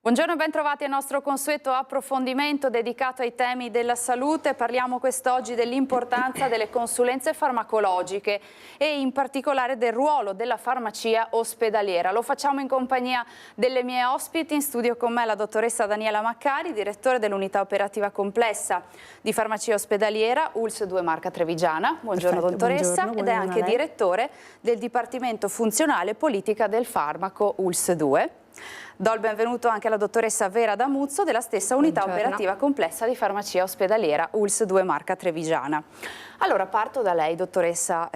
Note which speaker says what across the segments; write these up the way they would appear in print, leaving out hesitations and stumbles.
Speaker 1: Buongiorno e ben trovati al nostro consueto approfondimento dedicato ai temi della salute. Parliamo quest'oggi dell'importanza delle consulenze farmacologiche e in particolare del ruolo della farmacia ospedaliera. Lo facciamo in compagnia delle mie ospiti. In studio con me la dottoressa Daniela Maccari, direttore dell'unità operativa complessa di farmacia ospedaliera ULSS 2 Marca Trevigiana. Buongiorno. Perfetto, dottoressa. Buongiorno, ed è anche direttore del Dipartimento Funzionale Politica del Farmaco ULSS 2. Do il benvenuto anche alla dottoressa Vera Damuzzo della stessa unità operativa complessa di farmacia ospedaliera ULSS 2 Marca Trevigiana. Allora parto da lei, dottoressa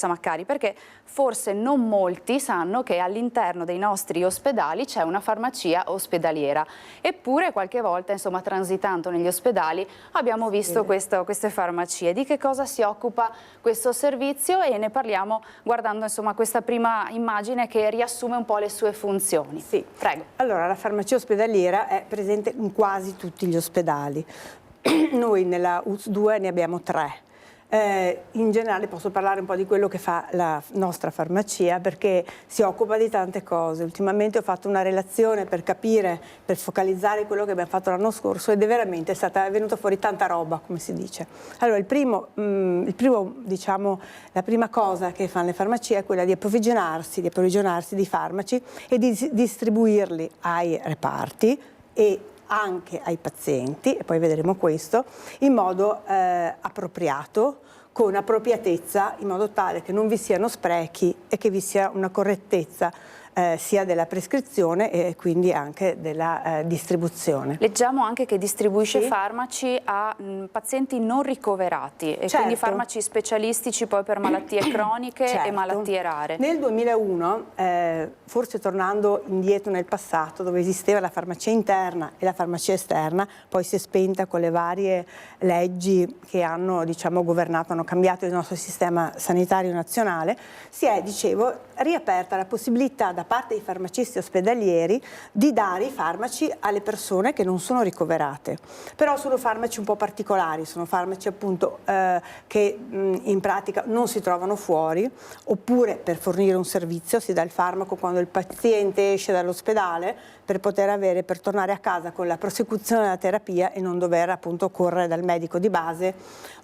Speaker 1: Maccari, perché forse non molti sanno che all'interno dei nostri ospedali c'è una farmacia ospedaliera, eppure qualche volta, insomma, transitando negli ospedali abbiamo visto queste farmacie. Di che cosa si occupa questo servizio? E ne parliamo guardando, insomma, questa prima immagine che riassume un po' le sue funzioni.
Speaker 2: Sì,
Speaker 1: prego.
Speaker 2: Allora, la farmacia ospedaliera è presente in quasi tutti gli ospedali. Noi nella ULSS 2 ne abbiamo 3. In generale posso parlare un po' di quello che fa la nostra farmacia, perché si occupa di tante cose. Ultimamente ho fatto una relazione per capire, per focalizzare quello che abbiamo fatto l'anno scorso, ed è veramente è venuta fuori tanta roba, come si dice. Allora, diciamo, la prima cosa che fanno le farmacie è quella di approvvigionarsi di farmaci e di distribuirli ai reparti e anche ai pazienti, e poi vedremo questo, in modo appropriato, con appropriatezza, in modo tale che non vi siano sprechi e che vi sia una correttezza sia della prescrizione e quindi anche della distribuzione.
Speaker 1: Leggiamo anche che distribuisce farmaci a pazienti non ricoverati e quindi farmaci specialistici poi per malattie croniche e malattie rare.
Speaker 2: Nel 2001, forse tornando indietro nel passato, dove esisteva la farmacia interna e la farmacia esterna, poi si è spenta con le varie leggi che hanno, diciamo, governato, hanno cambiato il nostro sistema sanitario nazionale, si è, dicevo, riaperta la possibilità da parte dei farmacisti ospedalieri di dare i farmaci alle persone che non sono ricoverate. Però sono farmaci un po' particolari, sono farmaci appunto che in pratica non si trovano fuori, oppure per fornire un servizio si dà il farmaco quando il paziente esce dall'ospedale per per tornare a casa con la prosecuzione della terapia e non dover appunto correre dal medico di base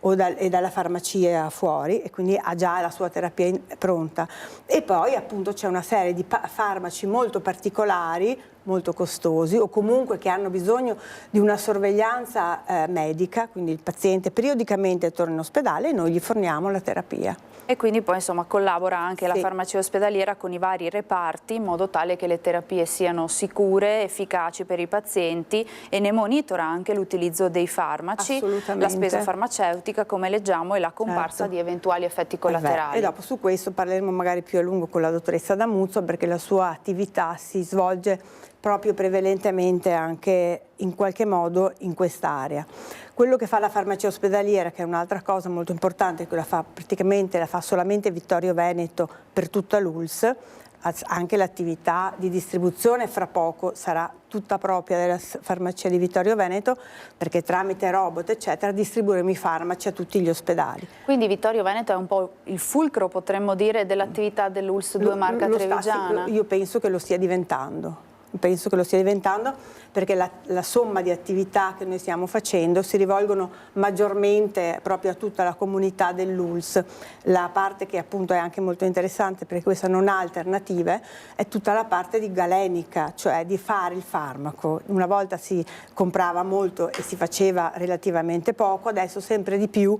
Speaker 2: e dalla farmacia fuori, e quindi ha già la sua terapia pronta. E poi appunto c'è una serie di farmaci molto particolari, molto costosi, o comunque che hanno bisogno di una sorveglianza medica, quindi il paziente periodicamente torna in ospedale e noi gli forniamo la terapia.
Speaker 1: E quindi poi, insomma, collabora anche la farmacia ospedaliera con i vari reparti in modo tale che le terapie siano sicure, efficaci per i pazienti, e ne monitora anche l'utilizzo dei farmaci, la spesa farmaceutica, come leggiamo, e la comparsa di eventuali effetti collaterali.
Speaker 2: E dopo su questo parleremo magari più a lungo con la dottoressa Damuzzo, perché la sua attività si svolge proprio prevalentemente anche in qualche modo in quest'area. Quello che fa la farmacia ospedaliera, che è un'altra cosa molto importante, che la fa solamente Vittorio Veneto per tutta l'ULSS, anche l'attività di distribuzione fra poco sarà tutta propria della farmacia di Vittorio Veneto, perché tramite robot eccetera distribuiremo i farmaci a tutti gli ospedali.
Speaker 1: Quindi Vittorio Veneto è un po' il fulcro, potremmo dire, dell'attività dell'ULSS 2 Marca Trevigiana?
Speaker 2: Io penso che lo stia diventando. Penso che lo stia diventando, perché la somma di attività che noi stiamo facendo si rivolgono maggiormente proprio a tutta la comunità dell'ULSS. La parte che appunto è anche molto interessante, perché questa non ha alternative, è tutta la parte di galenica, cioè di fare il farmaco. Una volta si comprava molto e si faceva relativamente poco, adesso sempre di più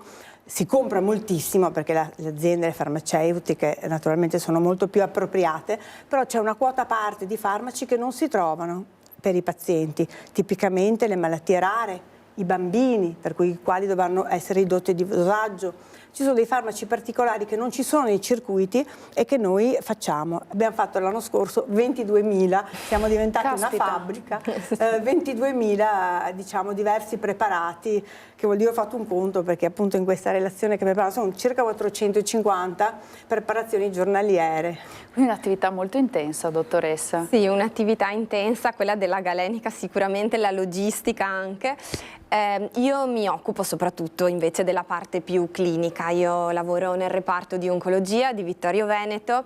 Speaker 2: si compra moltissimo, perché le aziende farmaceutiche naturalmente sono molto più appropriate, però c'è una quota parte di farmaci che non si trovano per i pazienti, tipicamente le malattie rare, i bambini, per cui i quali dovranno essere ridotti di dosaggio. Ci sono dei farmaci particolari che non ci sono nei circuiti e che noi facciamo. Abbiamo fatto l'anno scorso 22.000, siamo diventati una fabbrica, 22.000 diciamo diversi preparati, che vuol dire ho fatto un conto, perché appunto in questa relazione che preparo sono circa 450 preparazioni giornaliere.
Speaker 1: Quindi un'attività molto intensa, dottoressa.
Speaker 3: Sì, un'attività intensa, quella della galenica sicuramente, la logistica anche. Io mi occupo soprattutto invece della parte più clinica. Io lavoro nel reparto di oncologia di Vittorio Veneto,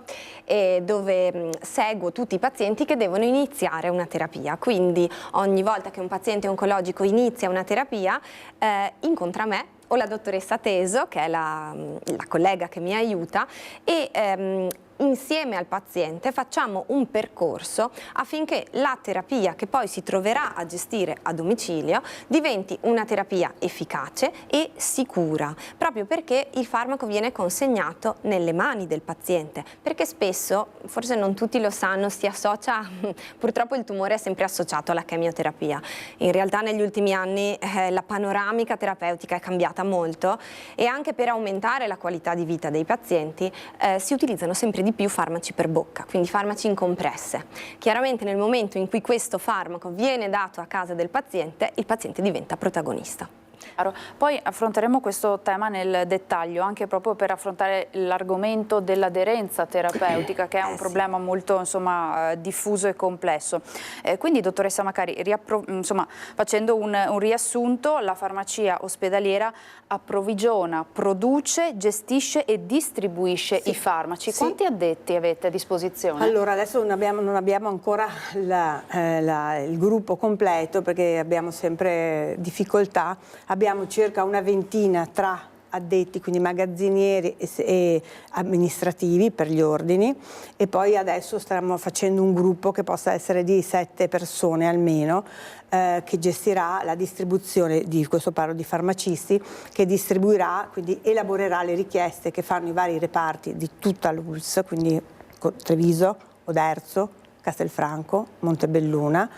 Speaker 3: dove seguo tutti i pazienti che devono iniziare una terapia. Quindi ogni volta che un paziente oncologico inizia una terapia, incontra me o la dottoressa Teso, che è la collega che mi aiuta, e insieme al paziente facciamo un percorso affinché la terapia che poi si troverà a gestire a domicilio diventi una terapia efficace e sicura, proprio perché il farmaco viene consegnato nelle mani del paziente, perché spesso, forse non tutti lo sanno, si associa, purtroppo il tumore è sempre associato alla chemioterapia. In realtà negli ultimi anni la panoramica terapeutica è cambiata molto, e anche per aumentare la qualità di vita dei pazienti si utilizzano sempre di più farmaci per bocca, quindi farmaci in compresse. Chiaramente nel momento in cui questo farmaco viene dato a casa del paziente, il paziente diventa protagonista.
Speaker 1: Poi affronteremo questo tema nel dettaglio, anche proprio per affrontare l'argomento dell'aderenza terapeutica, che è un problema molto diffuso e complesso. Quindi, dottoressa Macari, facendo un riassunto, la farmacia ospedaliera approvvigiona, produce, gestisce e distribuisce i farmaci. Quanti addetti avete a disposizione?
Speaker 2: Allora, adesso non abbiamo ancora il gruppo completo, perché abbiamo sempre difficoltà. Abbiamo circa una ventina tra addetti, quindi magazzinieri e amministrativi per gli ordini, e poi adesso stiamo facendo un gruppo che possa essere di 7 persone almeno, che gestirà la distribuzione di, questo parlo di farmacisti, che distribuirà, quindi elaborerà le richieste che fanno i vari reparti di tutta l'ULSS, quindi Treviso, Oderzo, Castelfranco, Montebelluna,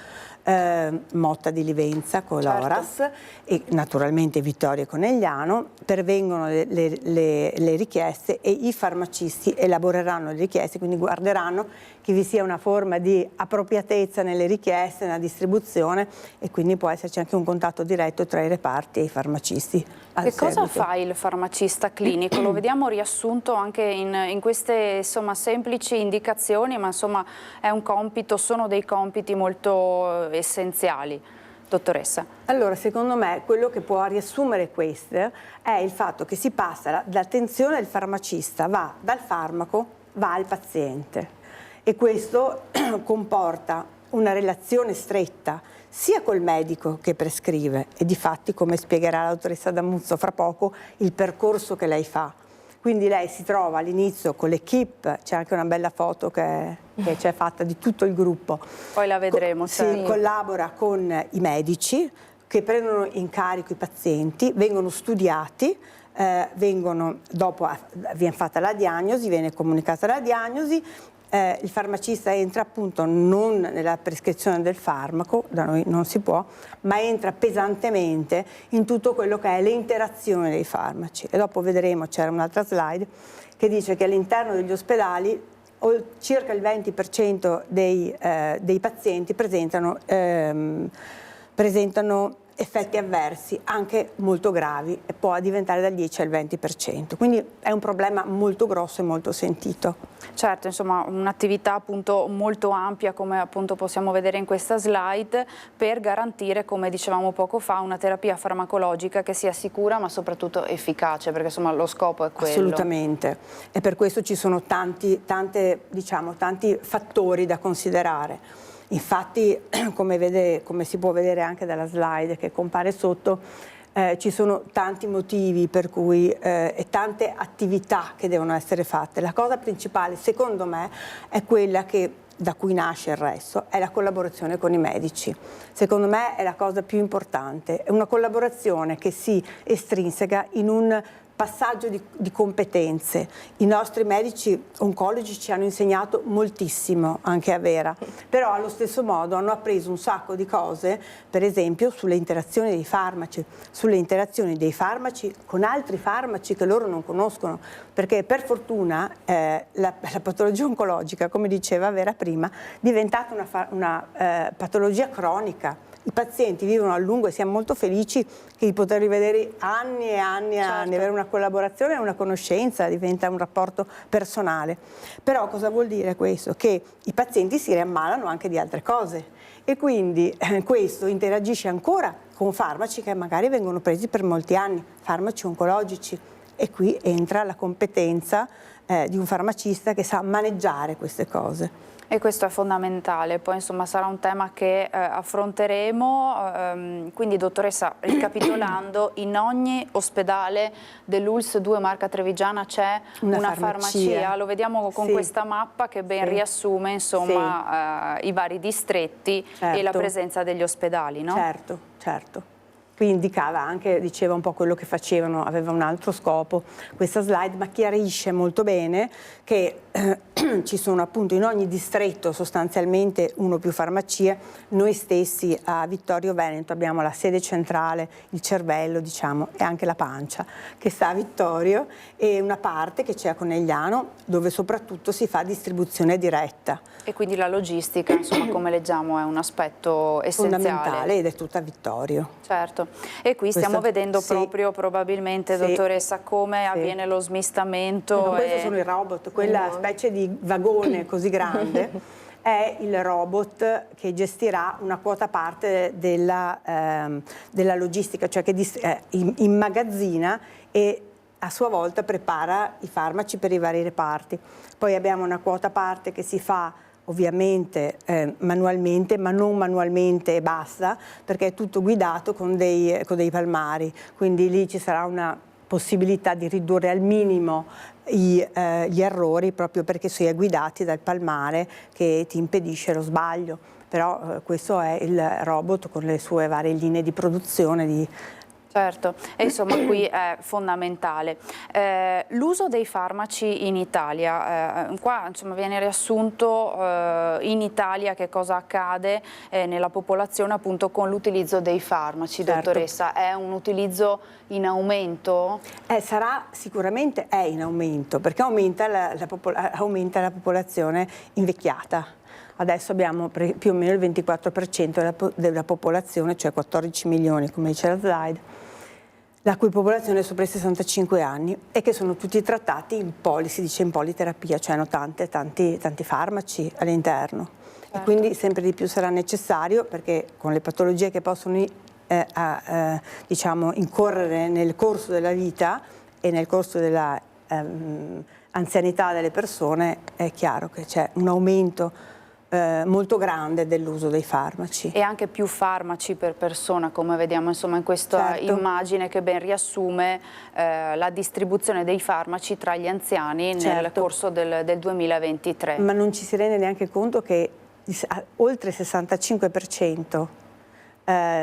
Speaker 2: Motta di Livenza, Coloras, e naturalmente Vittorio e Conegliano. Pervengono le richieste e i farmacisti elaboreranno le richieste, quindi guarderanno che vi sia una forma di appropriatezza nelle richieste, nella distribuzione, e quindi può esserci anche un contatto diretto tra i reparti e i farmacisti.
Speaker 1: Che cosa fa il farmacista clinico? Lo vediamo riassunto anche in queste semplici indicazioni, ma è un compito, sono dei compiti molto essenziali. Dottoressa.
Speaker 2: Allora, secondo me quello che può riassumere questo è il fatto che si passa l'attenzione del farmacista, va dal farmaco, va al paziente, e questo comporta una relazione stretta sia col medico che prescrive, e difatti, come spiegherà la dottoressa Damuzzo fra poco, il percorso che lei fa. Quindi lei si trova all'inizio con l'equipe, c'è anche una bella foto che c'è fatta di tutto il gruppo.
Speaker 1: Poi la vedremo.
Speaker 2: Si collabora con i medici che prendono in carico i pazienti, vengono studiati, dopo viene fatta la diagnosi, viene comunicata la diagnosi. Il farmacista entra appunto non nella prescrizione del farmaco, da noi non si può, ma entra pesantemente in tutto quello che è l'interazione dei farmaci. E dopo vedremo, c'era un'altra slide che dice che all'interno degli ospedali circa il 20% dei pazienti presentano effetti avversi anche molto gravi, e può diventare dal 10 al 20%. Quindi è un problema molto grosso e molto sentito.
Speaker 1: Certo, un'attività appunto molto ampia, come appunto possiamo vedere in questa slide, per garantire, come dicevamo poco fa, una terapia farmacologica che sia sicura ma soprattutto efficace, perché lo scopo è quello.
Speaker 2: Assolutamente, e per questo ci sono tanti fattori da considerare. Infatti, come si può vedere anche dalla slide che compare sotto, ci sono tanti motivi per cui e tante attività che devono essere fatte. La cosa principale, secondo me, è quella da cui nasce il resto, è la collaborazione con i medici. Secondo me è la cosa più importante, è una collaborazione che si estrinseca in un passaggio di competenze. I nostri medici oncologi ci hanno insegnato moltissimo, anche a Vera, però allo stesso modo hanno appreso un sacco di cose, per esempio sulle interazioni dei farmaci, con altri farmaci che loro non conoscono, perché per fortuna la patologia oncologica, come diceva Vera prima, è diventata una patologia cronica. I pazienti vivono a lungo e siamo molto felici di poter rivedere anni e anni e anni, avere una collaborazione e una conoscenza, diventa un rapporto personale. Però cosa vuol dire questo? Che i pazienti si riammalano anche di altre cose, e quindi questo interagisce ancora con farmaci che magari vengono presi per molti anni, farmaci oncologici, e qui entra la competenza di un farmacista che sa maneggiare queste cose.
Speaker 1: E questo è fondamentale, poi insomma sarà un tema che affronteremo, quindi dottoressa, ricapitolando, in ogni ospedale dell'ULSS 2 Marca Trevigiana c'è una farmacia, lo vediamo con questa mappa che ben riassume insomma i vari distretti e la presenza degli ospedali, no?
Speaker 2: Certo, certo. Qui indicava anche, diceva un po' quello che facevano, aveva un altro scopo questa slide, ma chiarisce molto bene che ci sono appunto in ogni distretto sostanzialmente uno o più farmacie. Noi stessi a Vittorio Veneto abbiamo la sede centrale, il cervello diciamo, e anche la pancia che sta a Vittorio, e una parte che c'è a Conegliano dove soprattutto si fa distribuzione diretta.
Speaker 1: E quindi la logistica, insomma, come leggiamo, è un aspetto essenziale.
Speaker 2: Fondamentale, ed è tutta a Vittorio.
Speaker 1: Certo, e qui stiamo vedendo proprio probabilmente, dottoressa, come avviene lo smistamento.
Speaker 2: Questi sono i robot, quella specie di vagone così grande è il robot che gestirà una quota parte della logistica, cioè che immagazzina e a sua volta prepara i farmaci per i vari reparti. Poi abbiamo una quota parte che si fa ovviamente manualmente, ma non manualmente e basta, perché è tutto guidato con dei palmari, quindi lì ci sarà una possibilità di ridurre al minimo gli errori, proprio perché si è guidati dal palmare che ti impedisce lo sbaglio. Però questo è il robot con le sue varie linee di produzione.
Speaker 1: Certo, e insomma qui è fondamentale. L'uso dei farmaci in Italia, qua insomma viene riassunto in Italia che cosa accade nella popolazione appunto con l'utilizzo dei farmaci, dottoressa. È un utilizzo in aumento?
Speaker 2: Sicuramente è in aumento, perché aumenta la popolazione invecchiata. Adesso abbiamo più o meno il 24% della popolazione, cioè 14 milioni come dice la slide, la cui popolazione è sopra i 65 anni e che sono tutti trattati si dice in politerapia, cioè hanno tanti farmaci all'interno. E quindi sempre di più sarà necessario, perché con le patologie che possono diciamo, incorrere nel corso della vita e nel corso della anzianità delle persone, è chiaro che c'è un aumento molto grande dell'uso dei farmaci.
Speaker 1: E anche più farmaci per persona, come vediamo insomma in questa immagine che ben riassume la distribuzione dei farmaci tra gli anziani nel corso del 2023.
Speaker 2: Ma non ci si rende neanche conto che oltre il 65%,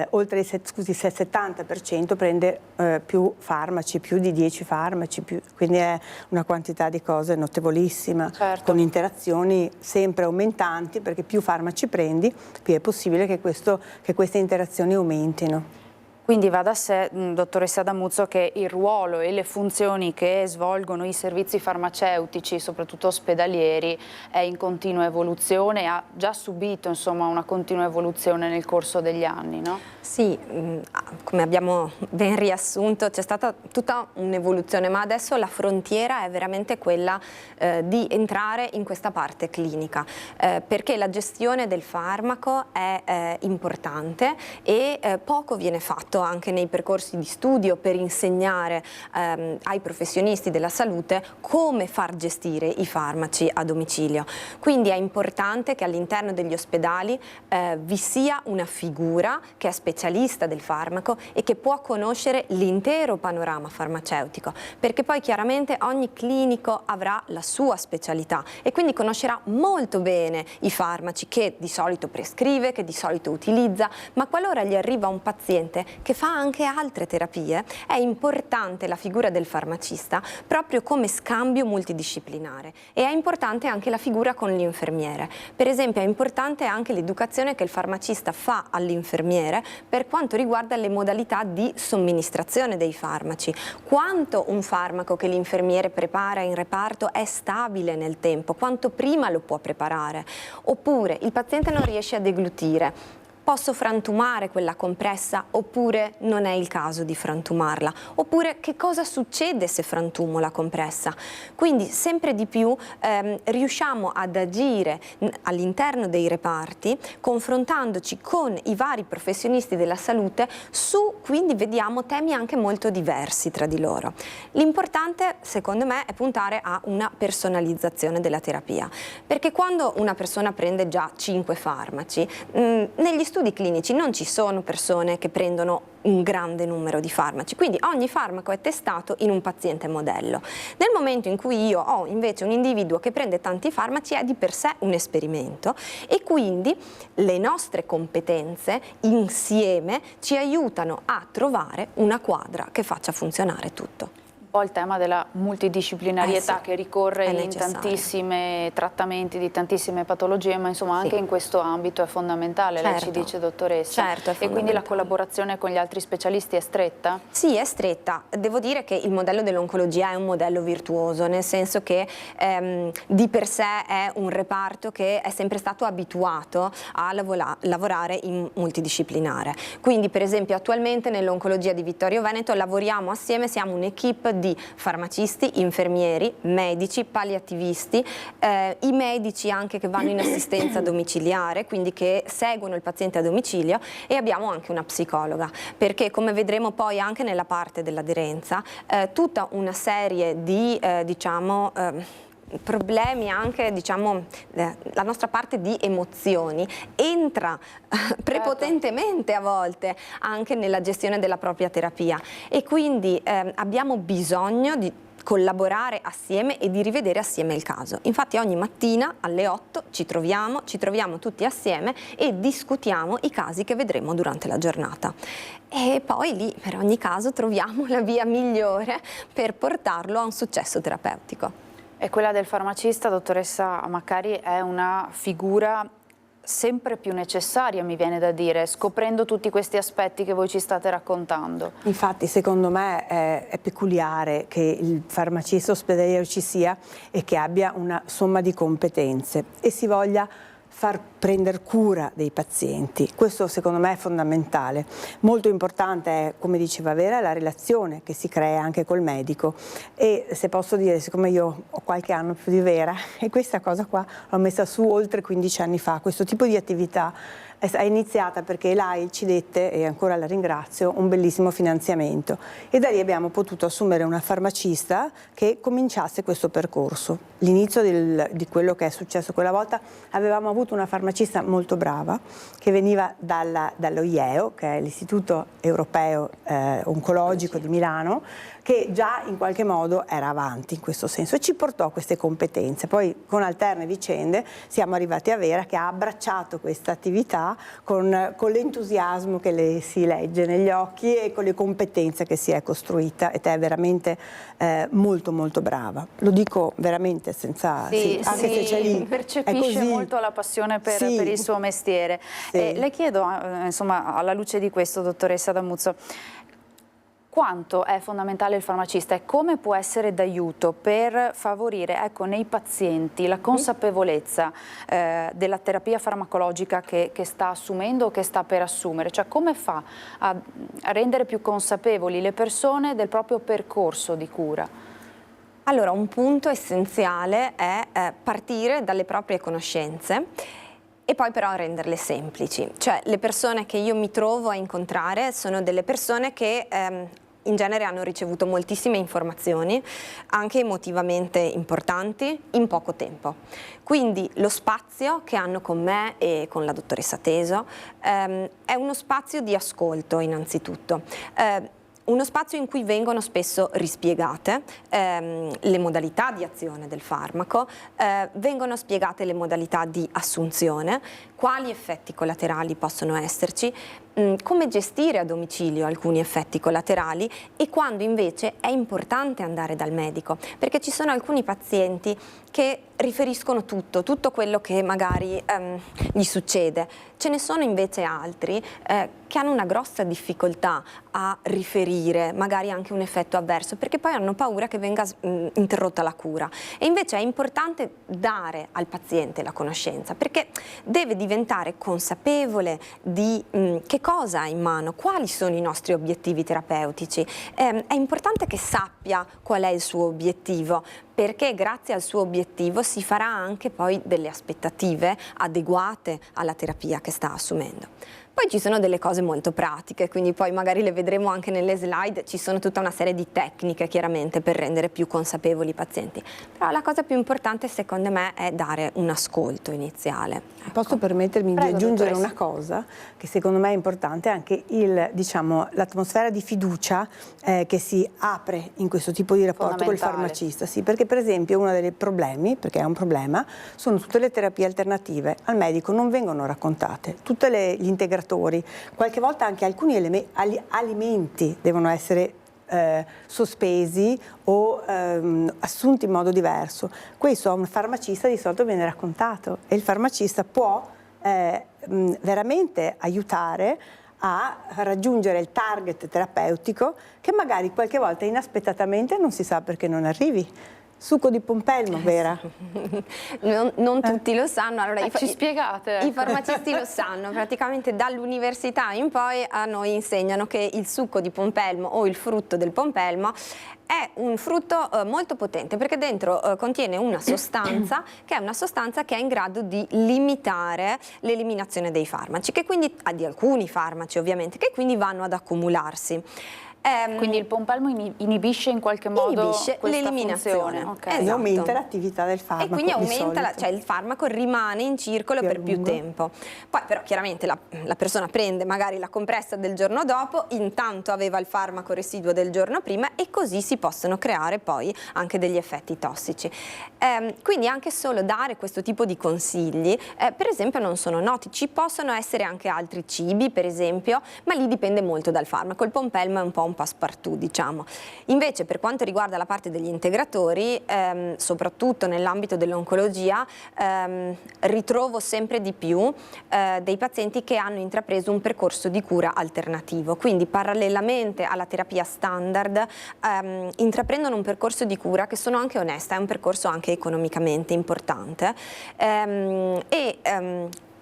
Speaker 2: oltre il 70% prende più farmaci, più di 10 farmaci, quindi è una quantità di cose notevolissima, con interazioni sempre aumentanti, perché più farmaci prendi, più è possibile che queste interazioni aumentino.
Speaker 1: Quindi va da sé, dottoressa Damuzzo, che il ruolo e le funzioni che svolgono i servizi farmaceutici, soprattutto ospedalieri, è in continua evoluzione, ha già subito insomma una continua evoluzione nel corso degli anni, no?
Speaker 3: Sì, come abbiamo ben riassunto c'è stata tutta un'evoluzione, ma adesso la frontiera è veramente quella di entrare in questa parte clinica, perché la gestione del farmaco è importante e poco viene fatto anche nei percorsi di studio per insegnare ai professionisti della salute come far gestire i farmaci a domicilio. Quindi è importante che all'interno degli ospedali vi sia una figura che è specialista del farmaco e che può conoscere l'intero panorama farmaceutico, perché poi chiaramente ogni clinico avrà la sua specialità e quindi conoscerà molto bene i farmaci che di solito prescrive, che di solito utilizza, ma qualora gli arriva un paziente che fa anche altre terapie, è importante la figura del farmacista proprio come scambio multidisciplinare, e è importante anche la figura con l'infermiere. Per esempio è importante anche l'educazione che il farmacista fa all'infermiere per quanto riguarda le modalità di somministrazione dei farmaci, quanto un farmaco che l'infermiere prepara in reparto è stabile nel tempo, quanto prima lo può preparare, oppure il paziente non riesce a deglutire. Posso frantumare quella compressa oppure non è il caso di frantumarla? Oppure che cosa succede se frantumo la compressa? Quindi sempre di più riusciamo ad agire all'interno dei reparti confrontandoci con i vari professionisti della salute quindi vediamo temi anche molto diversi tra di loro. L'importante secondo me è puntare a una personalizzazione della terapia, perché quando una persona prende già 5 farmaci, negli studi clinici non ci sono persone che prendono un grande numero di farmaci, quindi ogni farmaco è testato in un paziente modello. Nel momento in cui io ho invece un individuo che prende tanti farmaci è di per sé un esperimento e quindi le nostre competenze insieme ci aiutano a trovare una quadra che faccia funzionare tutto.
Speaker 1: Un po' il tema della multidisciplinarietà
Speaker 3: Sì,
Speaker 1: che ricorre in
Speaker 3: necessario.
Speaker 1: tantissimi trattamenti di tantissime patologie, ma insomma anche in questo ambito è fondamentale, lei ci dice, dottoressa.
Speaker 3: Certo, è
Speaker 1: e quindi la collaborazione con gli altri specialisti è stretta?
Speaker 3: Sì, è stretta. Devo dire che il modello dell'oncologia è un modello virtuoso, nel senso che di per sé è un reparto che è sempre stato abituato a lavorare in multidisciplinare. Quindi per esempio attualmente nell'oncologia di Vittorio Veneto lavoriamo assieme, siamo un'equipe di farmacisti, infermieri, medici, palliativisti, i medici anche che vanno in assistenza domiciliare, quindi che seguono il paziente a domicilio, e abbiamo anche una psicologa, perché come vedremo poi anche nella parte dell'aderenza, tutta una serie di problemi, anche la nostra parte di emozioni entra prepotentemente a volte anche nella gestione della propria terapia, e quindi abbiamo bisogno di collaborare assieme e di rivedere assieme il caso. Infatti ogni mattina alle 8 ci troviamo tutti assieme e discutiamo i casi che vedremo durante la giornata, e poi lì per ogni caso troviamo la via migliore per portarlo a un successo terapeutico.
Speaker 1: E quella del farmacista, dottoressa Maccari, è una figura sempre più necessaria, mi viene da dire, scoprendo tutti questi aspetti che voi ci state raccontando.
Speaker 2: Infatti secondo me è peculiare che il farmacista ospedaliero ci sia e che abbia una somma di competenze e si voglia far prendere cura dei pazienti. Questo secondo me è fondamentale. Molto importante è, come diceva Vera, la relazione che si crea anche col medico, e se posso dire, siccome io ho qualche anno più di Vera e questa cosa qua l'ho messa su oltre 15 anni fa, questo tipo di attività è iniziata perché l'AIL ci dette, e ancora la ringrazio, un bellissimo finanziamento, e da lì abbiamo potuto assumere una farmacista che cominciasse questo percorso. L'inizio di quello che è successo quella volta, avevamo avuto una farmacista molto brava che veniva dallo IEO, che è l'Istituto Europeo Oncologico di Milano, che già in qualche modo era avanti in questo senso e ci portò queste competenze. Poi con alterne vicende siamo arrivati a Vera, che ha abbracciato questa attività con l'entusiasmo che le si legge negli occhi e con le competenze che si è costruita, ed è veramente molto molto brava. Lo dico veramente senza...
Speaker 1: Sì,
Speaker 2: anche se c'è lì,
Speaker 1: percepisce molto la passione per il suo mestiere. Le chiedo, insomma, alla luce di questo, dottoressa Damuzzo, quanto è fondamentale il farmacista e come può essere d'aiuto per favorire, ecco, nei pazienti la consapevolezza della terapia farmacologica che sta assumendo o che sta per assumere? Cioè, come fa a rendere più consapevoli le persone del proprio percorso di cura?
Speaker 3: Allora, un punto essenziale è partire dalle proprie conoscenze e poi però renderle semplici. Cioè, le persone che io mi trovo a incontrare sono delle persone che in genere hanno ricevuto moltissime informazioni, anche emotivamente importanti, in poco tempo. Quindi lo spazio che hanno con me e con la dottoressa Teso è uno spazio di ascolto innanzitutto. Uno spazio in cui vengono spesso rispiegate le modalità di azione del farmaco, vengono spiegate le modalità di assunzione, quali effetti collaterali possono esserci, come gestire a domicilio alcuni effetti collaterali e quando invece è importante andare dal medico, perché ci sono alcuni pazienti che riferiscono tutto quello che magari gli succede. Ce ne sono invece altri che hanno una grossa difficoltà a riferire magari anche un effetto avverso, perché poi hanno paura che venga interrotta la cura. E invece è importante dare al paziente la conoscenza, perché deve diventare consapevole di che cosa ha in mano, quali sono i nostri obiettivi terapeutici. È importante che sappia qual è il suo obiettivo, perché grazie al suo obiettivo si farà anche poi delle aspettative adeguate alla terapia che sta assumendo. Poi ci sono delle cose molto pratiche, quindi poi magari le vedremo anche nelle slide, ci sono tutta una serie di tecniche chiaramente per rendere più consapevoli i pazienti, però la cosa più importante secondo me è dare un ascolto iniziale. Ecco.
Speaker 2: Posso permettermi
Speaker 1: Prego,
Speaker 2: di aggiungere
Speaker 1: dottoressa.
Speaker 2: una cosa che secondo me è importante, anche l'atmosfera di fiducia che si apre in questo tipo di rapporto col
Speaker 1: Fondamentale.
Speaker 2: farmacista, sì, perché per esempio uno dei problemi, perché è un problema, sono tutte le terapie alternative, al medico non vengono raccontate, tutti gli integratori, qualche volta anche alcuni alimenti devono essere sospesi o assunti in modo diverso. Questo a un farmacista di solito viene raccontato e il farmacista può veramente aiutare a raggiungere il target terapeutico che magari qualche volta inaspettatamente non si sa perché non arrivi. Succo di pompelmo, Vera?
Speaker 3: Non tutti lo sanno. Allora,
Speaker 1: Ci spiegate?
Speaker 3: I farmacisti lo sanno, praticamente dall'università in poi a noi insegnano che il succo di pompelmo o il frutto del pompelmo è un frutto molto potente, perché dentro contiene una sostanza che è in grado di limitare l'eliminazione dei farmaci, che quindi di alcuni farmaci ovviamente, che quindi vanno ad accumularsi.
Speaker 1: Quindi il pompelmo inibisce in qualche modo questa
Speaker 3: l'eliminazione.
Speaker 1: funzione. Ok.
Speaker 2: E
Speaker 3: Esatto.
Speaker 2: aumenta l'attività del farmaco.
Speaker 3: E quindi aumenta,
Speaker 2: di solito.
Speaker 3: il farmaco rimane in circolo
Speaker 2: Più a
Speaker 3: per più
Speaker 2: lungo.
Speaker 3: tempo. Poi però chiaramente la persona prende magari la compressa del giorno dopo, intanto aveva il farmaco residuo del giorno prima e così si possono creare poi anche degli effetti tossici. Quindi anche solo dare questo tipo di consigli, per esempio non sono noti, ci possono essere anche altri cibi per esempio, ma lì dipende molto dal farmaco, il pompelmo è un po' un passepartout diciamo. Invece per quanto riguarda la parte degli integratori, soprattutto nell'ambito dell'oncologia, ritrovo sempre di più dei pazienti che hanno intrapreso un percorso di cura alternativo, quindi parallelamente alla terapia standard intraprendono un percorso di cura che, sono anche onesta, è un percorso anche economicamente importante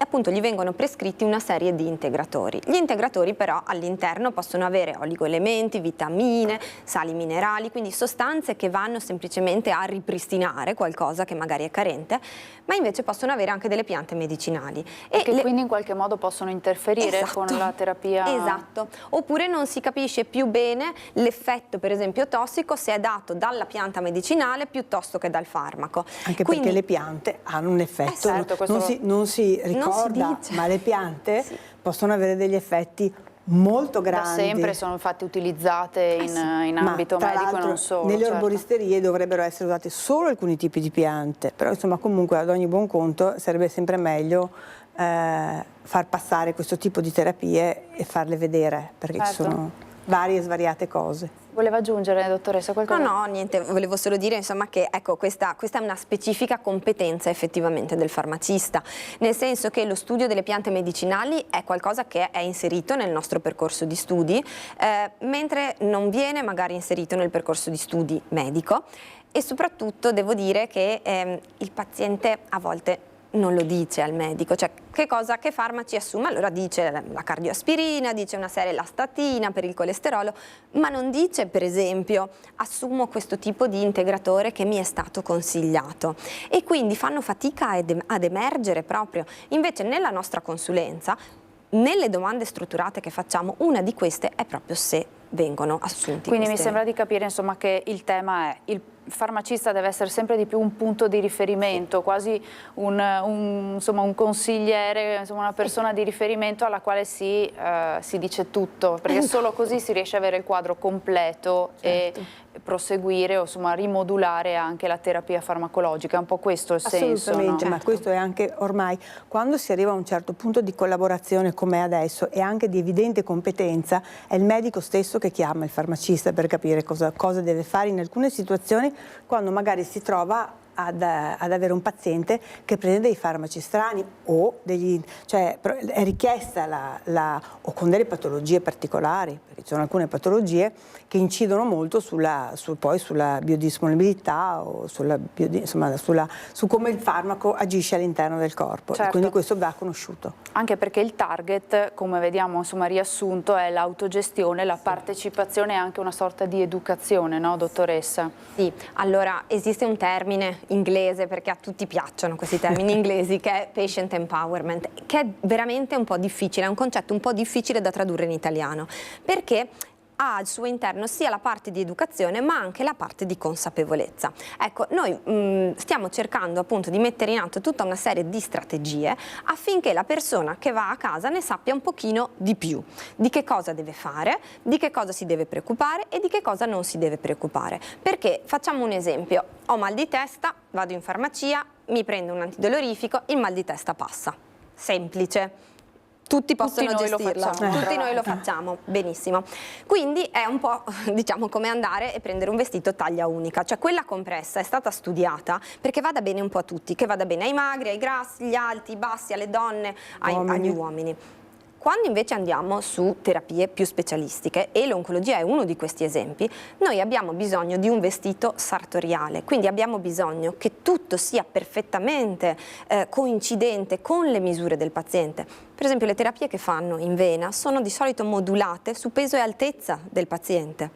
Speaker 3: appunto gli vengono prescritti una serie di integratori. Gli integratori però all'interno possono avere oligoelementi, vitamine, sali minerali, quindi sostanze che vanno semplicemente a ripristinare qualcosa che magari è carente, ma invece possono avere anche delle piante medicinali.
Speaker 1: E che quindi in qualche modo possono interferire
Speaker 3: Esatto.
Speaker 1: con la terapia.
Speaker 3: Esatto, oppure non si capisce più bene l'effetto per esempio tossico se è dato dalla pianta medicinale piuttosto che dal farmaco.
Speaker 2: Anche
Speaker 3: quindi,
Speaker 2: perché le piante hanno un effetto,
Speaker 1: certo, questo
Speaker 2: non si ricorda,
Speaker 3: dice.
Speaker 2: ma le piante
Speaker 3: Sì.
Speaker 2: possono avere degli effetti molto
Speaker 1: Da
Speaker 2: grandi.
Speaker 1: sempre sono infatti utilizzate in ambito
Speaker 2: tra
Speaker 1: medico e
Speaker 2: l'altro
Speaker 1: non solo.
Speaker 2: nelle
Speaker 1: certo.
Speaker 2: erboristerie dovrebbero essere usate solo alcuni tipi di piante, però insomma comunque ad ogni buon conto sarebbe sempre meglio far passare questo tipo di terapie e farle vedere, perché ci
Speaker 1: Certo.
Speaker 2: sono varie e svariate cose.
Speaker 1: Voleva aggiungere, dottoressa, qualcosa?
Speaker 3: No, niente, volevo solo dire insomma che ecco, questa è una specifica competenza effettivamente del farmacista, nel senso che lo studio delle piante medicinali è qualcosa che è inserito nel nostro percorso di studi, mentre non viene magari inserito nel percorso di studi medico e soprattutto devo dire che il paziente a volte non lo dice al medico, cioè che farmaci assume, allora dice la cardioaspirina, dice una serie la statina per il colesterolo, ma non dice per esempio assumo questo tipo di integratore che mi è stato consigliato e quindi fanno fatica ad emergere proprio. Invece nella nostra consulenza, nelle domande strutturate che facciamo, una di queste è proprio se vengono assunti.
Speaker 1: Quindi mi sembra di capire insomma che il tema è il farmacista deve essere sempre di più un punto di riferimento, quasi un consigliere, insomma una persona di riferimento alla quale si dice tutto, perché solo così si riesce ad avere il quadro completo e proseguire o insomma rimodulare anche la terapia farmacologica, è un po' questo il senso,
Speaker 2: Assolutamente,
Speaker 1: no?
Speaker 2: ma questo è anche ormai, quando si arriva a un certo punto di collaborazione come è adesso e anche di evidente competenza, è il medico stesso che chiama il farmacista per capire cosa deve fare in alcune situazioni, quando magari si trova ad avere un paziente che prende dei farmaci strani o cioè è richiesta o con delle patologie particolari, perché ci sono alcune patologie che incidono molto poi sulla biodisponibilità o su come il farmaco agisce all'interno del corpo.
Speaker 1: Certo.
Speaker 2: E quindi questo va conosciuto.
Speaker 1: Anche perché il target, come vediamo insomma riassunto, è l'autogestione, la partecipazione e anche una sorta di educazione, no dottoressa?
Speaker 3: Sì, allora esiste un termine inglese, perché a tutti piacciono questi termini inglesi, che è patient empowerment, che è veramente un po' difficile, è un concetto un po' difficile da tradurre in italiano, perché ha al suo interno sia la parte di educazione ma anche la parte di consapevolezza. Ecco, noi stiamo cercando appunto di mettere in atto tutta una serie di strategie affinché la persona che va a casa ne sappia un pochino di più, di che cosa deve fare, di che cosa si deve preoccupare e di che cosa non si deve preoccupare. Perché, facciamo un esempio, ho mal di testa, vado in farmacia, mi prendo un antidolorifico, il mal di testa passa. Semplice. Tutti possono gestirlo, tutti noi lo facciamo, benissimo. Quindi è un po', diciamo, come andare e prendere un vestito taglia unica, cioè quella compressa è stata studiata perché vada bene un po' a tutti, che vada bene ai magri, ai grassi, agli alti, ai bassi, alle donne, agli uomini. Quando invece andiamo su terapie più specialistiche, e l'oncologia è uno di questi esempi, noi abbiamo bisogno di un vestito sartoriale, quindi abbiamo bisogno che tutto sia perfettamente coincidente con le misure del paziente. Per esempio le terapie che fanno in vena sono di solito modulate su peso e altezza del paziente.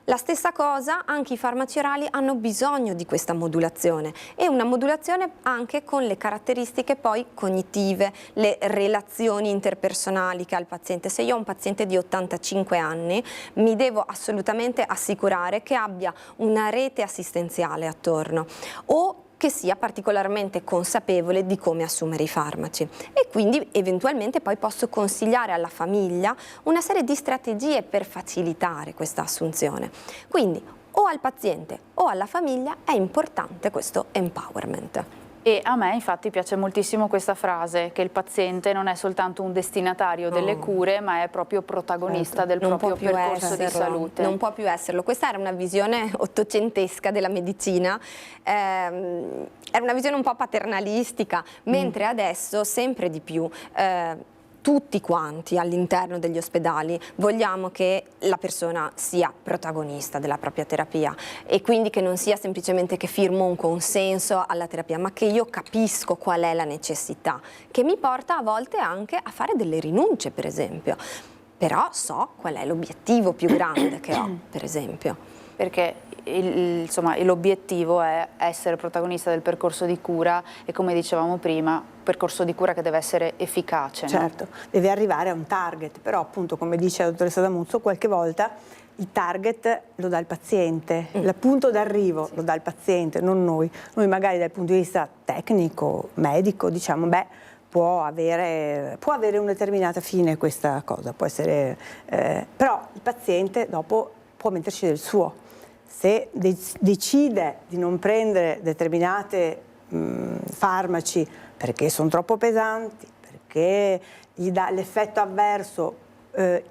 Speaker 3: La stessa cosa, anche i farmaci orali hanno bisogno di questa modulazione, e una modulazione anche con le caratteristiche poi cognitive, le relazioni interpersonali che ha il paziente. Se io ho un paziente di 85 anni mi devo assolutamente assicurare che abbia una rete assistenziale attorno, o che sia particolarmente consapevole di come assumere i farmaci, e quindi eventualmente poi posso consigliare alla famiglia una serie di strategie per facilitare questa assunzione. Quindi o al paziente o alla famiglia è importante questo empowerment.
Speaker 1: E a me infatti piace moltissimo questa frase, che il paziente non è soltanto un destinatario delle cure, ma è proprio protagonista del proprio percorso di salute.
Speaker 3: Non può più esserlo. Questa era una visione ottocentesca della medicina, era una visione un po' paternalistica, mentre adesso sempre di più tutti quanti all'interno degli ospedali vogliamo che la persona sia protagonista della propria terapia, e quindi che non sia semplicemente che firmo un consenso alla terapia, ma che io capisco qual è la necessità, che mi porta a volte anche a fare delle rinunce, per esempio, però so qual è l'obiettivo più grande che ho, per esempio.
Speaker 1: Perché l'obiettivo è essere protagonista del percorso di cura, e come dicevamo prima, percorso di cura che deve essere efficace.
Speaker 2: Certo, no? Deve arrivare a un target, però appunto, come dice la dottoressa Damuzzo, qualche volta il target lo dà il paziente, il punto d'arrivo lo dà il paziente, non noi. Noi magari dal punto di vista tecnico, medico, diciamo, può avere una determinata fine questa cosa, può essere, però il paziente dopo può metterci del suo. Se decide di non prendere determinate farmaci perché sono troppo pesanti, perché gli dà l'effetto avverso,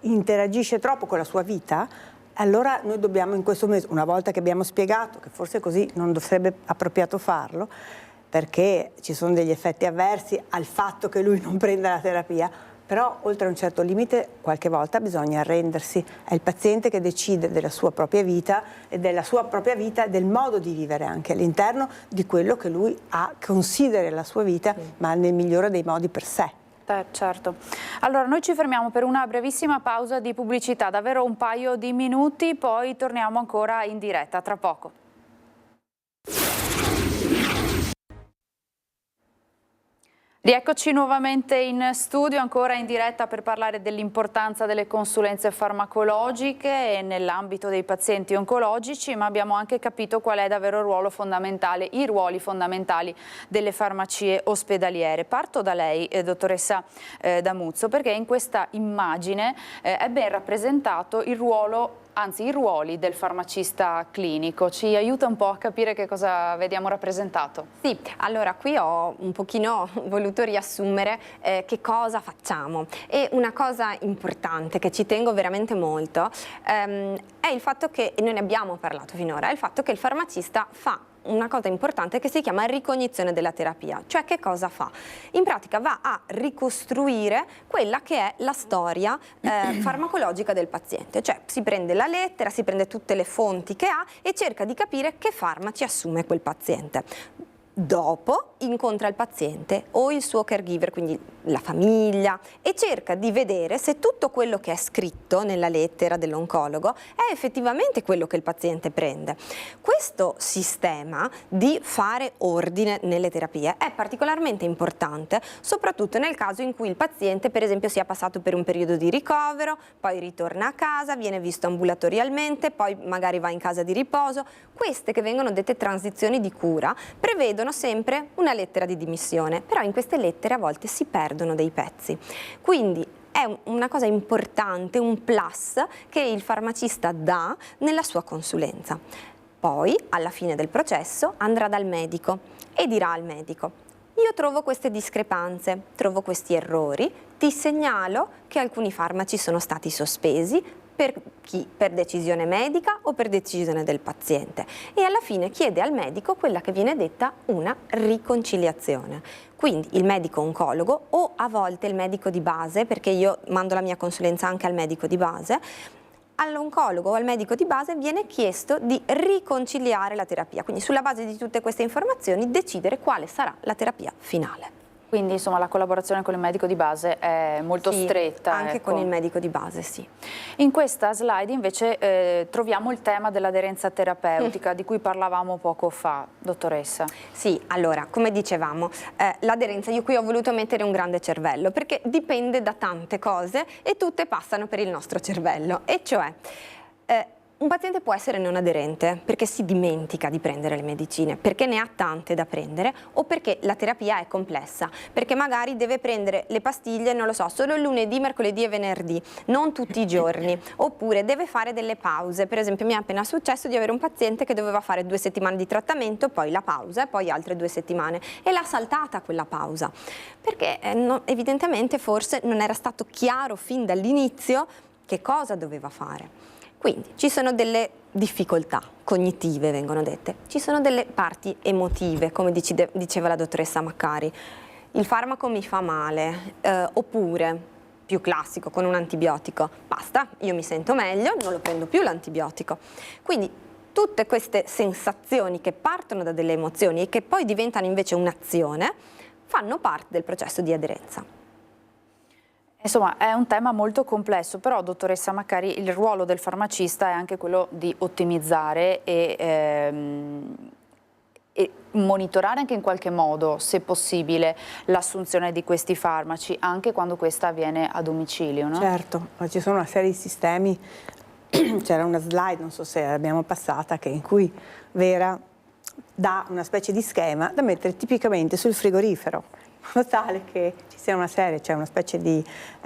Speaker 2: interagisce troppo con la sua vita, allora noi dobbiamo in questo mese, una volta che abbiamo spiegato che forse così non sarebbe appropriato farlo, perché ci sono degli effetti avversi al fatto che lui non prenda la terapia, però oltre a un certo limite qualche volta bisogna arrendersi. È il paziente che decide della sua propria vita e della sua propria vita, del modo di vivere anche all'interno di quello che lui considera la sua vita, ma nel migliore dei modi per sé.
Speaker 1: Certo. Allora noi ci fermiamo per una brevissima pausa di pubblicità, davvero un paio di minuti, poi torniamo ancora in diretta tra poco. Rieccoci nuovamente in studio, ancora in diretta per parlare dell'importanza delle consulenze farmacologiche nell'ambito dei pazienti oncologici, ma abbiamo anche capito qual è davvero il ruolo fondamentale, i ruoli fondamentali delle farmacie ospedaliere. Parto da lei, dottoressa Damuzzo, perché in questa immagine è ben rappresentato il ruolo anzi i ruoli del farmacista clinico. Ci aiuta un po' a capire che cosa vediamo rappresentato?
Speaker 3: Sì, allora qui ho un pochino voluto riassumere che cosa facciamo, e una cosa importante che ci tengo veramente molto è il fatto che, e noi ne abbiamo parlato finora, è il fatto che il farmacista fa una cosa importante che si chiama ricognizione della terapia. Cioè, che cosa fa? In pratica va a ricostruire quella che è la storia farmacologica del paziente, cioè si prende la lettera, si prende tutte le fonti che ha e cerca di capire che farmaci assume quel paziente. Dopo incontra il paziente o il suo caregiver, quindi la famiglia, e cerca di vedere se tutto quello che è scritto nella lettera dell'oncologo è effettivamente quello che il paziente prende. Questo sistema di fare ordine nelle terapie è particolarmente importante, soprattutto nel caso in cui il paziente, per esempio, sia passato per un periodo di ricovero, poi ritorna a casa, viene visto ambulatorialmente, poi magari va in casa di riposo. Queste, che vengono dette transizioni di cura, prevedono sempre una lettera di dimissione, però in queste lettere a volte si perdono dei pezzi. Quindi è una cosa importante, un plus che il farmacista dà nella sua consulenza. Poi, alla fine del processo, andrà dal medico e dirà al medico: io trovo queste discrepanze, trovo questi errori, ti segnalo che alcuni farmaci sono stati sospesi, per chi? Per decisione medica o per decisione del paziente, e alla fine chiede al medico quella che viene detta una riconciliazione. Quindi il medico oncologo, o a volte il medico di base, perché io mando la mia consulenza anche al medico di base, all'oncologo o al medico di base viene chiesto di riconciliare la terapia, quindi sulla base di tutte queste informazioni decidere quale sarà la terapia finale.
Speaker 1: Quindi insomma la collaborazione con il medico di base è molto stretta.
Speaker 3: Anche
Speaker 1: ecco.
Speaker 3: con il medico di base, sì.
Speaker 1: In questa slide invece troviamo il tema dell'aderenza terapeutica di cui parlavamo poco fa, dottoressa.
Speaker 3: Sì, allora, come dicevamo, l'aderenza, io qui ho voluto mettere un grande cervello perché dipende da tante cose e tutte passano per il nostro cervello, e cioè un paziente può essere non aderente perché si dimentica di prendere le medicine, perché ne ha tante da prendere, o perché la terapia è complessa, perché magari deve prendere le pastiglie, non lo so, solo lunedì, mercoledì e venerdì, non tutti i giorni, oppure deve fare delle pause. Per esempio, mi è appena successo di avere un paziente che doveva fare 2 settimane di trattamento, poi la pausa e poi altre 2 settimane, e l'ha saltata quella pausa, perché evidentemente forse non era stato chiaro fin dall'inizio che cosa doveva fare. Quindi ci sono delle difficoltà cognitive, vengono dette, ci sono delle parti emotive, come diceva la dottoressa Maccari. Il farmaco mi fa male, oppure, più classico, con un antibiotico, basta, io mi sento meglio, non lo prendo più l'antibiotico. Quindi tutte queste sensazioni che partono da delle emozioni e che poi diventano invece un'azione, fanno parte del processo di aderenza.
Speaker 1: Insomma, è un tema molto complesso, però, dottoressa Maccari, il ruolo del farmacista è anche quello di ottimizzare e monitorare anche in qualche modo, se possibile, l'assunzione di questi farmaci, anche quando questa avviene a domicilio, no?
Speaker 2: Certo, ma ci sono una serie di sistemi. C'era una slide, non so se l'abbiamo passata, in cui Vera dà una specie di schema da mettere tipicamente sul frigorifero, in modo tale che ci sia una serie, cioè una specie di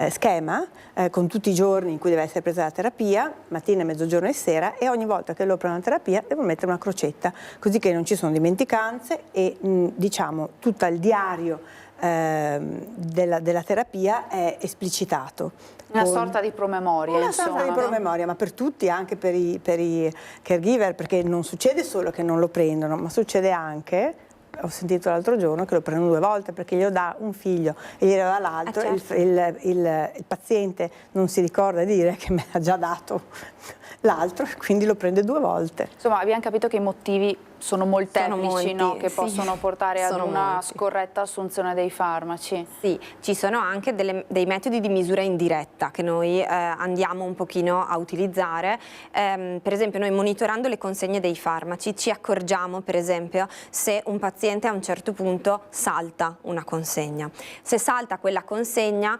Speaker 2: schema con tutti i giorni in cui deve essere presa la terapia, mattina, mezzogiorno e sera, e ogni volta che loro prendono la terapia devo mettere una crocetta, così che non ci sono dimenticanze e diciamo tutto il diario della terapia è esplicitato.
Speaker 1: Una sorta di promemoria,
Speaker 2: Una sorta di promemoria, ma per tutti, anche per i caregiver, perché non succede solo che non lo prendono, ma succede anche, ho sentito l'altro giorno, che lo prendono 2 volte perché glielo dà un figlio e glielo dà l'altro,
Speaker 3: certo.
Speaker 2: il paziente non si ricorda di dire che me l'ha già dato l'altro, quindi lo prende 2 volte.
Speaker 1: Insomma, abbiamo capito che i motivi sono molteplici, no? Che
Speaker 3: sì,
Speaker 1: possono portare ad una
Speaker 3: molti.
Speaker 1: Scorretta assunzione dei farmaci.
Speaker 3: Sì, ci sono anche dei metodi di misura indiretta che noi andiamo un pochino a utilizzare. Per esempio, noi monitorando le consegne dei farmaci ci accorgiamo, per esempio, se un paziente a un certo punto salta una consegna. Se salta quella consegna,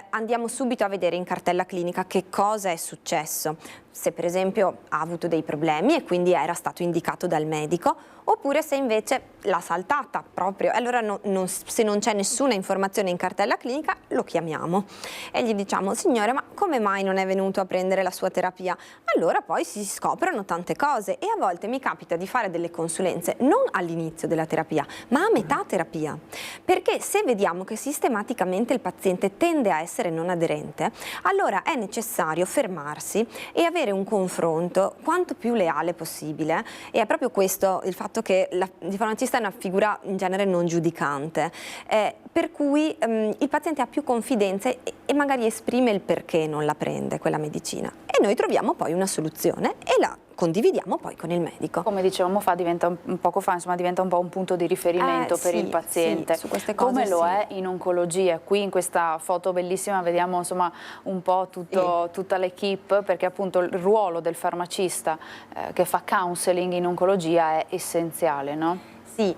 Speaker 3: andiamo subito a vedere in cartella clinica che cosa è successo. Se per esempio ha avuto dei problemi e quindi era stato indicato dal medico, oppure se invece l'ha saltata proprio. Allora se non c'è nessuna informazione in cartella clinica lo chiamiamo e gli diciamo: signore, ma come mai non è venuto a prendere la sua terapia? Allora poi si scoprono tante cose e a volte mi capita di fare delle consulenze non all'inizio della terapia ma a metà terapia, perché se vediamo che sistematicamente il paziente tende a essere non aderente, allora è necessario fermarsi e avere un confronto quanto più leale possibile. E è proprio questo il fatto che il farmacista è una figura in genere non giudicante, per cui il paziente ha più confidenza e magari esprime il perché non la prende quella medicina e noi troviamo poi una soluzione e la condividiamo poi con il medico.
Speaker 1: Come dicevamo poco fa, insomma, diventa un po' un punto di riferimento per il paziente.
Speaker 3: Sì, su queste cose
Speaker 1: come lo è in oncologia. Qui in questa foto bellissima vediamo insomma un po' tutta l'equipe, perché appunto il ruolo del farmacista che fa counseling in oncologia è essenziale, no?
Speaker 3: Sì,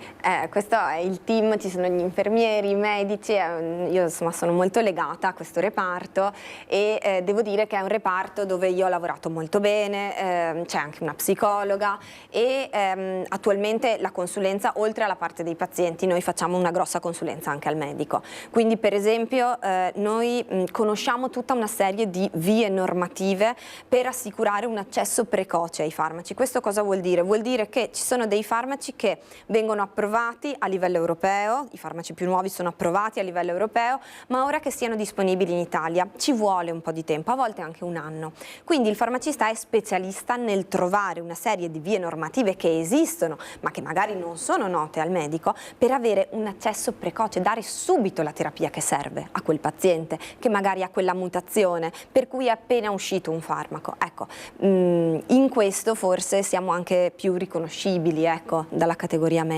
Speaker 3: questo è il team, ci sono gli infermieri, i medici, io insomma sono molto legata a questo reparto e devo dire che è un reparto dove io ho lavorato molto bene, c'è anche una psicologa e attualmente la consulenza, oltre alla parte dei pazienti, noi facciamo una grossa consulenza anche al medico. Quindi per esempio noi conosciamo tutta una serie di vie normative per assicurare un accesso precoce ai farmaci. Questo cosa vuol dire? Vuol dire che ci sono dei farmaci che vengono approvati a livello europeo, i farmaci più nuovi sono approvati a livello europeo, ma ora che siano disponibili in Italia ci vuole un po' di tempo, a volte anche un anno. Quindi il farmacista è specialista nel trovare una serie di vie normative che esistono, ma che magari non sono note al medico, per avere un accesso precoce, dare subito la terapia che serve a quel paziente, che magari ha quella mutazione, per cui è appena uscito un farmaco. Ecco, in questo forse siamo anche più riconoscibili, ecco, dalla categoria medica.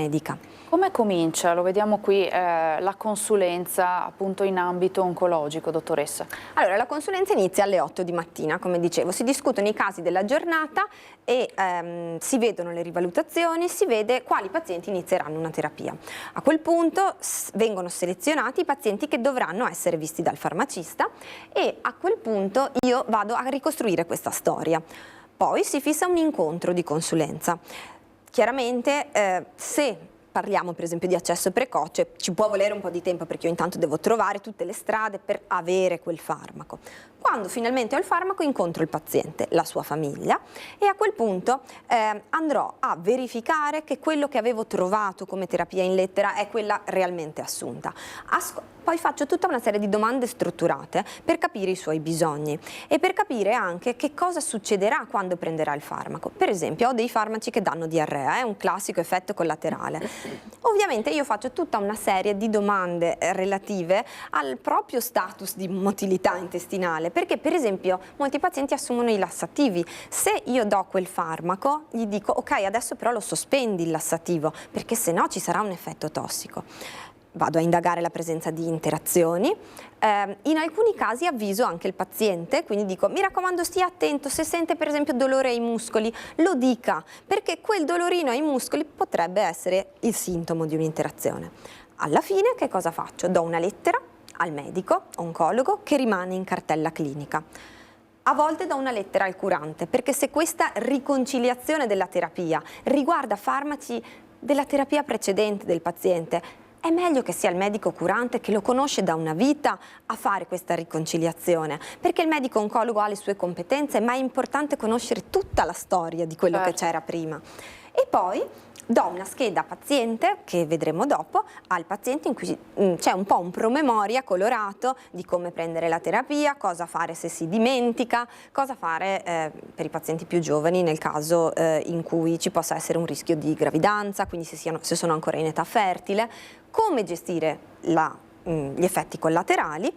Speaker 1: Come comincia? Lo vediamo qui, la consulenza appunto in ambito oncologico, dottoressa.
Speaker 3: Allora, la consulenza inizia alle 8 di mattina, come dicevo, si discutono i casi della giornata e si vedono le rivalutazioni, si vede quali pazienti inizieranno una terapia. A quel punto vengono selezionati i pazienti che dovranno essere visti dal farmacista e a quel punto io vado a ricostruire questa storia. Poi si fissa un incontro di consulenza. Chiaramente se parliamo per esempio di accesso precoce ci può volere un po' di tempo perché io intanto devo trovare tutte le strade per avere quel farmaco. Quando finalmente ho il farmaco incontro il paziente, la sua famiglia e a quel punto andrò a verificare che quello che avevo trovato come terapia in lettera è quella realmente assunta. Poi faccio tutta una serie di domande strutturate per capire i suoi bisogni e per capire anche che cosa succederà quando prenderà il farmaco. Per esempio ho dei farmaci che danno diarrea, è un classico effetto collaterale. Ovviamente io faccio tutta una serie di domande relative al proprio status di motilità intestinale, perché per esempio molti pazienti assumono i lassativi. Se io do quel farmaco gli dico ok, adesso però lo sospendi il lassativo perché se no ci sarà un effetto tossico. Vado a indagare la presenza di interazioni, in alcuni casi avviso anche il paziente, quindi dico mi raccomando stia attento, se sente per esempio dolore ai muscoli lo dica, perché quel dolorino ai muscoli potrebbe essere il sintomo di un'interazione. Alla fine che cosa faccio? Do una lettera al medico oncologo che rimane in cartella clinica. A volte do una lettera al curante, perché se questa riconciliazione della terapia riguarda farmaci della terapia precedente del paziente, è meglio che sia il medico curante che lo conosce da una vita a fare questa riconciliazione, perché il medico oncologo ha le sue competenze, ma è importante conoscere tutta la storia di quello che c'era prima. E poi do una scheda paziente, che vedremo dopo, al paziente in cui c'è un po' un promemoria colorato di come prendere la terapia, cosa fare se si dimentica, cosa fare per i pazienti più giovani nel caso in cui ci possa essere un rischio di gravidanza, quindi se sono ancora in età fertile, come gestire gli effetti collaterali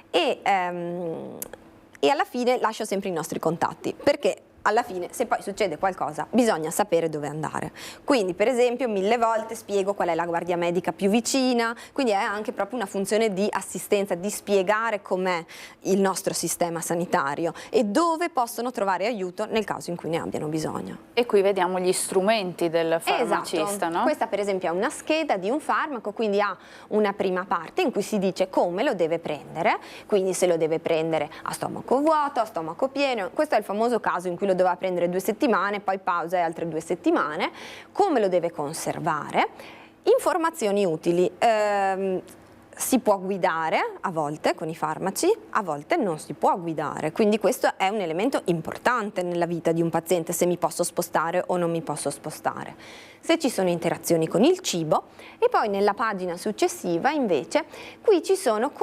Speaker 3: e alla fine lascio sempre i nostri contatti, perché alla fine, se poi succede qualcosa, bisogna sapere dove andare. Quindi, per esempio, 1000 volte spiego qual è la guardia medica più vicina, quindi è anche proprio una funzione di assistenza, di spiegare com'è il nostro sistema sanitario e dove possono trovare aiuto nel caso in cui ne abbiano bisogno.
Speaker 1: E qui vediamo gli strumenti del farmacista,
Speaker 3: esatto.
Speaker 1: no?
Speaker 3: Questa per esempio è una scheda di un farmaco, quindi ha una prima parte in cui si dice come lo deve prendere, quindi se lo deve prendere a stomaco vuoto, a stomaco pieno. Questo è il famoso caso in cui lo doveva prendere 2 settimane, poi pausa e altre 2 settimane, come lo deve conservare, informazioni utili. Si può guidare a volte con i farmaci, a volte non si può guidare, quindi questo è un elemento importante nella vita di un paziente, se mi posso spostare o non mi posso spostare. Se ci sono interazioni con il cibo, e poi nella pagina successiva invece qui ci sono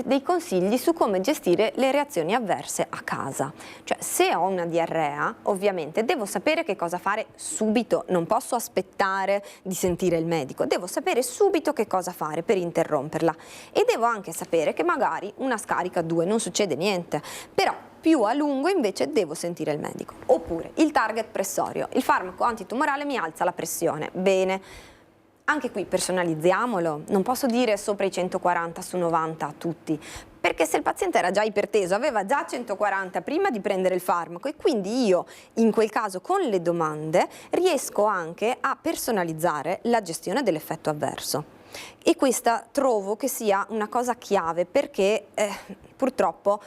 Speaker 3: dei consigli su come gestire le reazioni avverse a casa. Cioè, se ho una diarrea ovviamente devo sapere che cosa fare subito, non posso aspettare di sentire il medico, devo sapere subito che cosa fare per interromperla e devo anche sapere che magari una scarica 2 non succede niente, però più a lungo invece devo sentire il medico. Oppure il target pressorio, il farmaco antitumorale mi alza la pressione, bene, anche qui personalizziamolo, non posso dire sopra i 140 su 90 a tutti, perché se il paziente era già iperteso, aveva già 140 prima di prendere il farmaco e quindi io in quel caso con le domande riesco anche a personalizzare la gestione dell'effetto avverso. E questa trovo che sia una cosa chiave perché purtroppo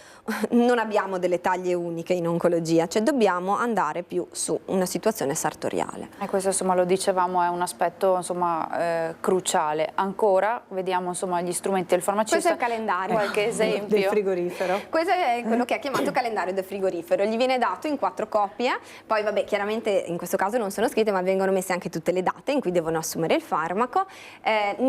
Speaker 3: non abbiamo delle taglie uniche in oncologia, cioè dobbiamo andare più su una situazione sartoriale.
Speaker 1: E questo insomma lo dicevamo è un aspetto insomma cruciale. Ancora vediamo insomma gli strumenti del farmacista.
Speaker 3: Questo è il calendario.
Speaker 1: Qualche esempio?
Speaker 2: Del frigorifero.
Speaker 3: Questo è quello che è chiamato calendario del frigorifero, gli viene dato in 4 copie, poi vabbè chiaramente in questo caso non sono scritte ma vengono messe anche tutte le date in cui devono assumere il farmaco.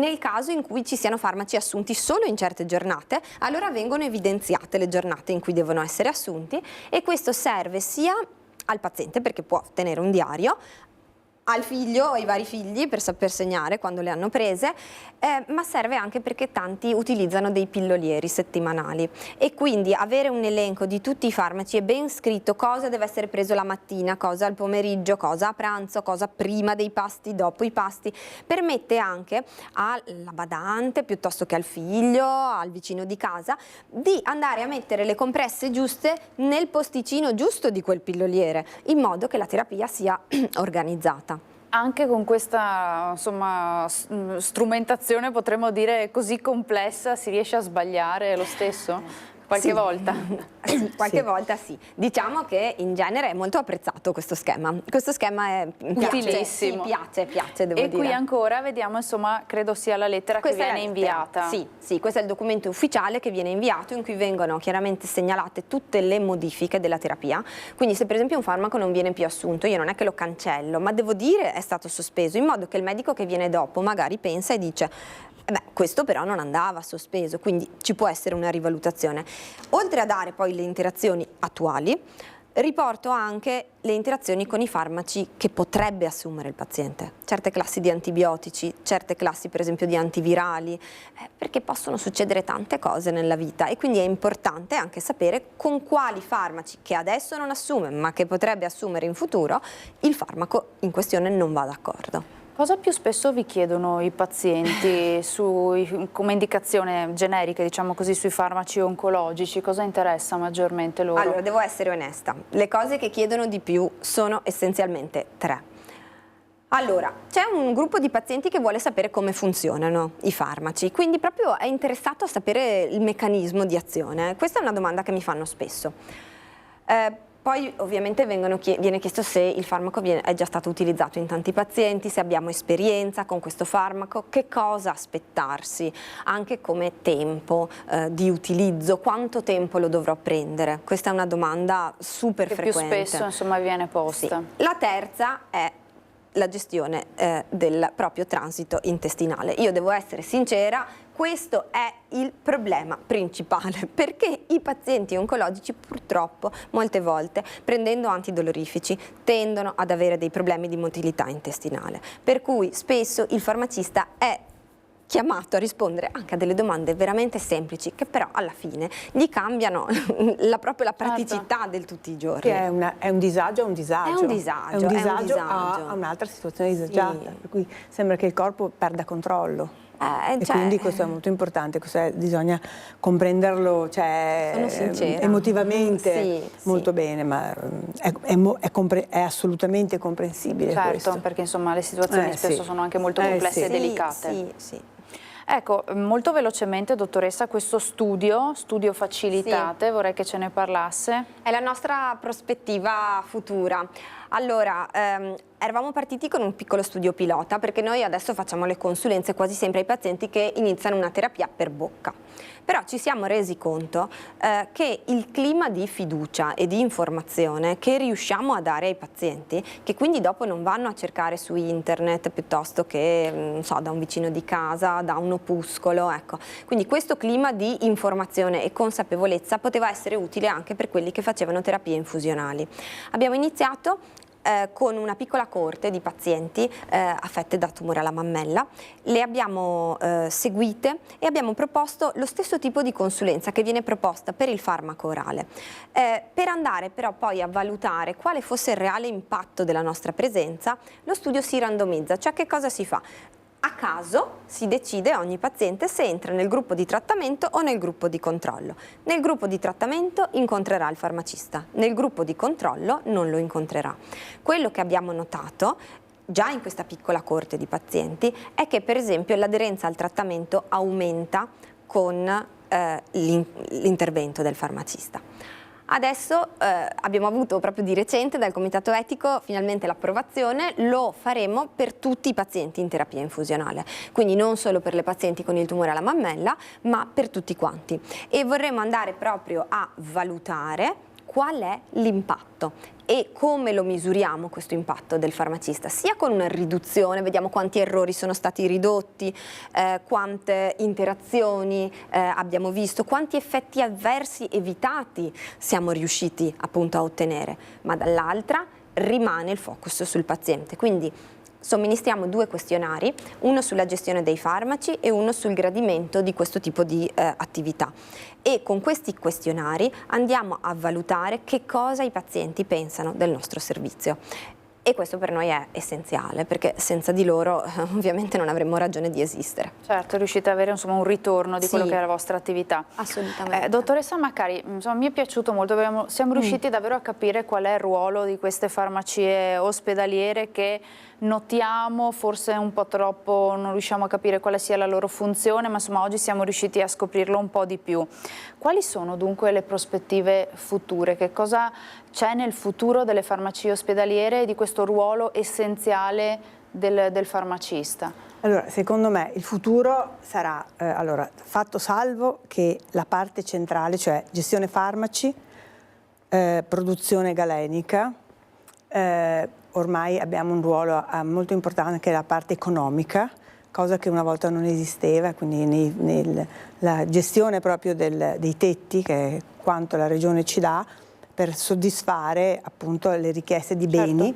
Speaker 3: Nel caso in cui ci siano farmaci assunti solo in certe giornate, allora vengono evidenziate le giornate in cui devono essere assunti e questo serve sia al paziente perché può tenere un diario, al figlio o ai vari figli per saper segnare quando le hanno prese, ma serve anche perché tanti utilizzano dei pillolieri settimanali e quindi avere un elenco di tutti i farmaci è ben scritto cosa deve essere preso la mattina, cosa al pomeriggio, cosa a pranzo, cosa prima dei pasti, dopo i pasti, permette anche alla badante piuttosto che al figlio, al vicino di casa, di andare a mettere le compresse giuste nel posticino giusto di quel pilloliere, in modo che la terapia sia organizzata.
Speaker 1: Anche con questa insomma, strumentazione potremmo dire così complessa si riesce a sbagliare lo stesso? Qualche volta?
Speaker 3: Sì, qualche volta sì. Diciamo che in genere è molto apprezzato questo schema. Questo schema è
Speaker 1: utilissimo.
Speaker 3: Sì, piace, devo dire.
Speaker 1: E qui ancora vediamo, insomma, credo sia la lettera che viene inviata.
Speaker 3: Sì, questo è il documento ufficiale che viene inviato in cui vengono chiaramente segnalate tutte le modifiche della terapia. Quindi se per esempio un farmaco non viene più assunto, io non è che lo cancello, ma devo dire è stato sospeso, in modo che il medico che viene dopo magari pensa e dice beh, questo però non andava sospeso, quindi ci può essere una rivalutazione. Oltre a dare poi le interazioni attuali, riporto anche le interazioni con i farmaci che potrebbe assumere il paziente. Certe classi di antibiotici, certe classi per esempio di antivirali, perché possono succedere tante cose nella vita e quindi è importante anche sapere con quali farmaci che adesso non assume ma che potrebbe assumere in futuro il farmaco in questione non va d'accordo.
Speaker 1: Cosa più spesso vi chiedono i pazienti come indicazione generica, diciamo così, sui farmaci oncologici? Cosa interessa maggiormente loro?
Speaker 3: Allora, devo essere onesta. Le cose che chiedono di più sono essenzialmente 3. Allora, c'è un gruppo di pazienti che vuole sapere come funzionano i farmaci, quindi proprio è interessato a sapere il meccanismo di azione. Questa è una domanda che mi fanno spesso. Poi ovviamente viene chiesto se il farmaco è già stato utilizzato in tanti pazienti, se abbiamo esperienza con questo farmaco, che cosa aspettarsi, anche come tempo di utilizzo, quanto tempo lo dovrò prendere. Questa è una domanda super frequente.
Speaker 1: Più spesso insomma viene posta.
Speaker 3: Sì. La terza è la gestione del proprio transito intestinale. Io devo essere sincera, questo è il problema principale, perché i pazienti oncologici purtroppo molte volte prendendo antidolorifici tendono ad avere dei problemi di motilità intestinale, per cui spesso il farmacista è chiamato a rispondere anche a delle domande veramente semplici, che però alla fine gli cambiano proprio la praticità del tutti i giorni.
Speaker 2: Che è un disagio a un disagio.
Speaker 3: È un disagio,
Speaker 2: è un disagio,
Speaker 3: è un disagio.
Speaker 2: a un'altra situazione disagiata, per cui sembra che il corpo perda controllo. E quindi questo è molto importante, bisogna comprenderlo, cioè, emotivamente molto bene, ma è assolutamente comprensibile.
Speaker 1: Certo,
Speaker 2: questo.
Speaker 1: perché insomma le situazioni spesso sono anche molto complesse e delicate. Ecco, molto velocemente, dottoressa, questo studio Facilitate, vorrei che ce ne parlasse.
Speaker 3: È la nostra prospettiva futura. Allora, eravamo partiti con un piccolo studio pilota, perché noi adesso facciamo le consulenze quasi sempre ai pazienti che iniziano una terapia per bocca. Però ci siamo resi conto che il clima di fiducia e di informazione che riusciamo a dare ai pazienti, che quindi dopo non vanno a cercare su internet piuttosto che, non so, da un vicino di casa, da un opuscolo, ecco. Quindi questo clima di informazione e consapevolezza poteva essere utile anche per quelli che facevano terapie infusionali. Abbiamo iniziato con una piccola coorte di pazienti affette da tumore alla mammella, le abbiamo seguite e abbiamo proposto lo stesso tipo di consulenza che viene proposta per il farmaco orale, per andare però poi a valutare quale fosse il reale impatto della nostra presenza. Lo studio si randomizza, cioè che cosa si fa? A caso si decide ogni paziente se entra nel gruppo di trattamento o nel gruppo di controllo. Nel gruppo di trattamento incontrerà il farmacista, nel gruppo di controllo non lo incontrerà. Quello che abbiamo notato già in questa piccola coorte di pazienti è che per esempio l'aderenza al trattamento aumenta con l'intervento del farmacista. Adesso abbiamo avuto proprio di recente dal Comitato Etico finalmente l'approvazione, lo faremo per tutti i pazienti in terapia infusionale, quindi non solo per le pazienti con il tumore alla mammella, ma per tutti quanti. E vorremmo andare proprio a valutare qual è l'impatto e come lo misuriamo questo impatto del farmacista, sia con una riduzione, vediamo quanti errori sono stati ridotti, quante interazioni abbiamo visto, quanti effetti avversi evitati siamo riusciti appunto a ottenere, ma dall'altra rimane il focus sul paziente. Quindi somministriamo 2 questionari, uno sulla gestione dei farmaci e uno sul gradimento di questo tipo di attività. E con questi questionari andiamo a valutare che cosa i pazienti pensano del nostro servizio. E questo per noi è essenziale, perché senza di loro ovviamente non avremmo ragione di esistere.
Speaker 1: Certo, riuscite ad avere insomma un ritorno di quello che è la vostra attività.
Speaker 3: Assolutamente.
Speaker 1: Dottoressa Maccari, insomma, mi è piaciuto molto, siamo riusciti davvero a capire qual è il ruolo di queste farmacie ospedaliere che notiamo, forse un po' troppo non riusciamo a capire quale sia la loro funzione, ma insomma oggi siamo riusciti a scoprirlo un po' di più. Quali sono dunque le prospettive future? Che cosa c'è nel futuro delle farmacie ospedaliere e di questo ruolo essenziale del farmacista?
Speaker 2: Allora, secondo me il futuro sarà, fatto salvo che la parte centrale, cioè gestione farmaci, produzione galenica, ormai abbiamo un ruolo molto importante che è la parte economica, cosa che una volta non esisteva, quindi la gestione proprio dei tetti, che è quanto la Regione ci dà per soddisfare appunto le richieste di beni.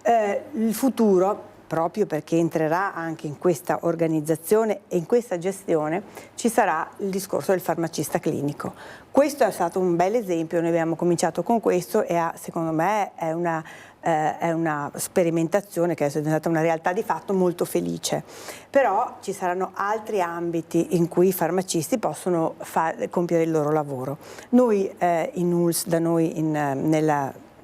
Speaker 2: Certo. Il futuro, proprio perché entrerà anche in questa organizzazione e in questa gestione, ci sarà il discorso del farmacista clinico. Questo è stato un bel esempio, noi abbiamo cominciato con questo e secondo me è una sperimentazione che è diventata una realtà di fatto molto felice. Però ci saranno altri ambiti in cui i farmacisti possono compiere il loro lavoro. Noi in ULSS, da noi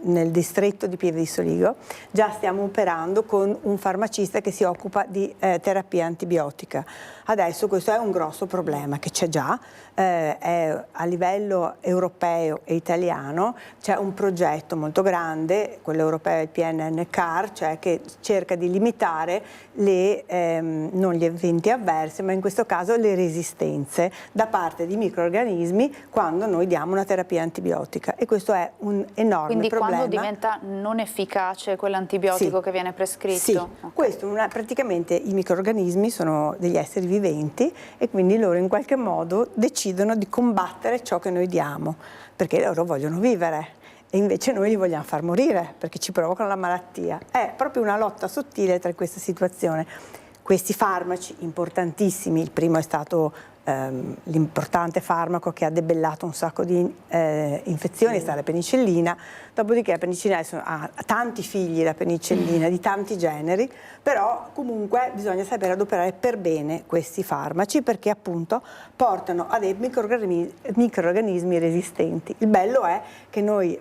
Speaker 2: nel distretto di Pieve di Soligo, già stiamo operando con un farmacista che si occupa di terapia antibiotica. Adesso questo è un grosso problema che c'è già, a livello europeo e italiano c'è un progetto molto grande, quello europeo è il PNN-CAR, cioè che cerca di limitare non gli eventi avversi, ma in questo caso le resistenze da parte di microrganismi quando noi diamo una terapia antibiotica, e questo è un enorme
Speaker 1: Quindi
Speaker 2: problema.
Speaker 1: quando diventa non efficace quell'antibiotico che viene prescritto?
Speaker 2: Sì,
Speaker 1: okay.
Speaker 2: Questo praticamente i microrganismi sono degli esseri viventi e quindi loro in qualche modo decidono di combattere ciò che noi diamo, perché loro vogliono vivere e invece noi li vogliamo far morire perché ci provocano la malattia. È proprio una lotta sottile tra questa situazione. questi farmaci importantissimi, il primo è stato l'importante farmaco che ha debellato un sacco di infezioni, è stata la penicillina, dopodiché la penicillina ha tanti figli, la penicillina di tanti generi, però comunque bisogna sapere adoperare per bene questi farmaci perché appunto portano a dei microrganismi resistenti. Il bello è che noi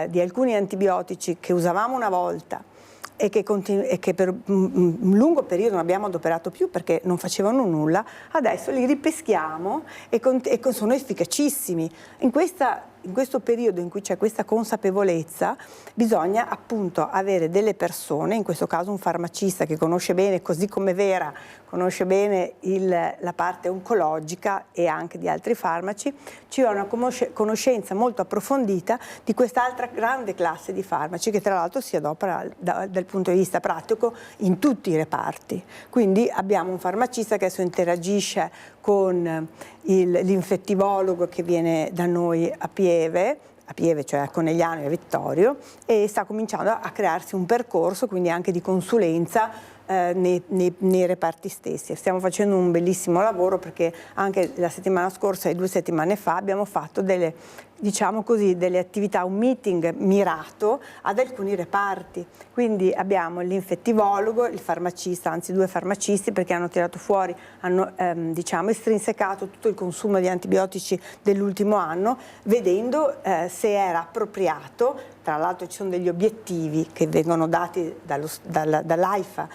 Speaker 2: di alcuni antibiotici che usavamo una volta e che per un lungo periodo non abbiamo adoperato più perché non facevano nulla, adesso li ripeschiamo e sono efficacissimi. In questo periodo in cui c'è questa consapevolezza bisogna appunto avere delle persone, in questo caso un farmacista che conosce bene, così come Vera conosce bene la parte oncologica e anche di altri farmaci, ci vuole una conoscenza molto approfondita di quest'altra grande classe di farmaci che tra l'altro si adopera dal punto di vista pratico in tutti i reparti. Quindi abbiamo un farmacista che adesso interagisce con l'infettivologo che viene da noi a Pieve, cioè a Conegliano e a Vittorio, e sta cominciando a crearsi un percorso quindi anche di consulenza nei reparti stessi. Stiamo facendo un bellissimo lavoro perché anche la settimana scorsa e 2 settimane fa abbiamo fatto delle attività, un meeting mirato ad alcuni reparti. Quindi abbiamo l'infettivologo, il farmacista, anzi 2 farmacisti perché hanno tirato fuori, hanno estrinsecato tutto il consumo di antibiotici dell'ultimo anno, vedendo se era appropriato. Tra l'altro ci sono degli obiettivi che vengono dati dall'AIFA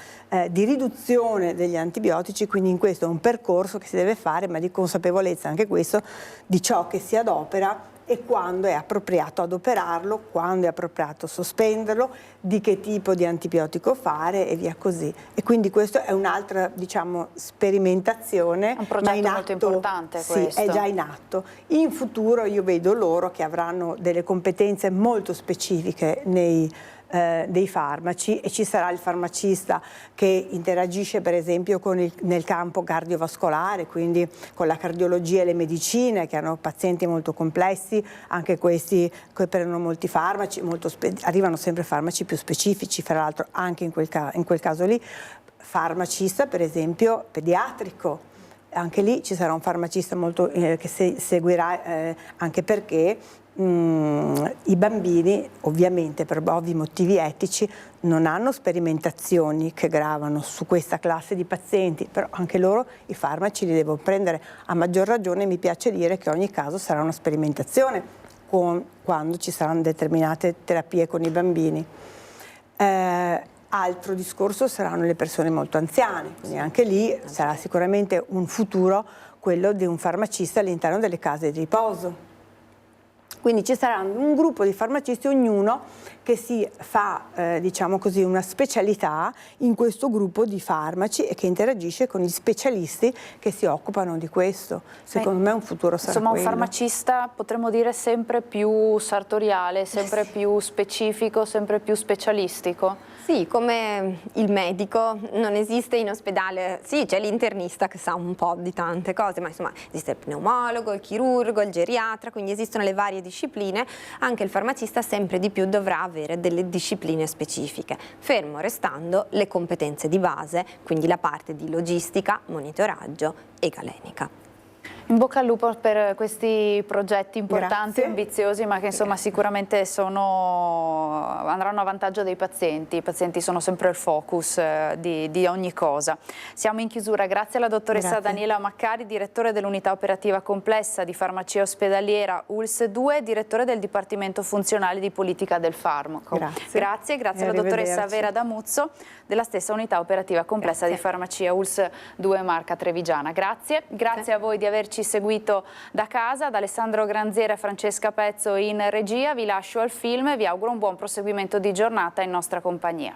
Speaker 2: di riduzione degli antibiotici, quindi in questo è un percorso che si deve fare, ma di consapevolezza anche questo di ciò che si adopera e quando è appropriato adoperarlo, quando è appropriato sospenderlo, di che tipo di antibiotico fare e via così. E quindi questo è un'altra, sperimentazione.
Speaker 1: È un progetto molto importante questo.
Speaker 2: Sì, è già in atto. In futuro io vedo loro che avranno delle competenze molto specifiche dei farmaci e ci sarà il farmacista che interagisce per esempio nel campo cardiovascolare, quindi con la cardiologia e le medicine che hanno pazienti molto complessi, anche questi che prendono molti farmaci, arrivano sempre farmaci più specifici, fra l'altro anche in quel caso lì, farmacista per esempio pediatrico. Anche lì ci sarà un farmacista che seguirà anche perché i bambini, ovviamente per ovvi motivi etici, non hanno sperimentazioni che gravano su questa classe di pazienti, però anche loro i farmaci li devono prendere. A maggior ragione mi piace dire che ogni caso sarà una sperimentazione quando ci saranno determinate terapie con i bambini. Altro discorso saranno le persone molto anziane, quindi anche lì sarà sicuramente un futuro quello di un farmacista all'interno delle case di riposo. Quindi ci sarà un gruppo di farmacisti, ognuno che si fa, una specialità in questo gruppo di farmaci e che interagisce con gli specialisti che si occupano di questo. Secondo me un futuro sarà
Speaker 1: insomma
Speaker 2: quello.
Speaker 1: Un farmacista potremmo dire sempre più sartoriale, sempre più specifico, sempre più specialistico.
Speaker 3: Sì, come il medico non esiste in ospedale, sì c'è l'internista che sa un po' di tante cose, ma insomma esiste il pneumologo, il chirurgo, il geriatra, quindi esistono le varie discipline, anche il farmacista sempre di più dovrà avere delle discipline specifiche, fermo restando le competenze di base, quindi la parte di logistica, monitoraggio e galenica.
Speaker 1: In bocca al lupo per questi progetti importanti,
Speaker 2: Grazie.
Speaker 1: ambiziosi, ma che insomma sicuramente andranno a vantaggio dei pazienti. I pazienti sono sempre il focus di ogni cosa. Siamo in chiusura. Grazie alla dottoressa Daniela Maccari, direttore dell'unità operativa complessa di farmacia ospedaliera ULSS 2, direttore del Dipartimento Funzionale di Politica del Farmaco. Grazie alla dottoressa Vera Damuzzo, della stessa unità operativa complessa di farmacia ULSS 2 Marca Trevigiana. Grazie a voi di averci seguito da casa. Da Alessandro Granziera e Francesca Pezzo in regia vi lascio al film e vi auguro un buon proseguimento di giornata in nostra compagnia.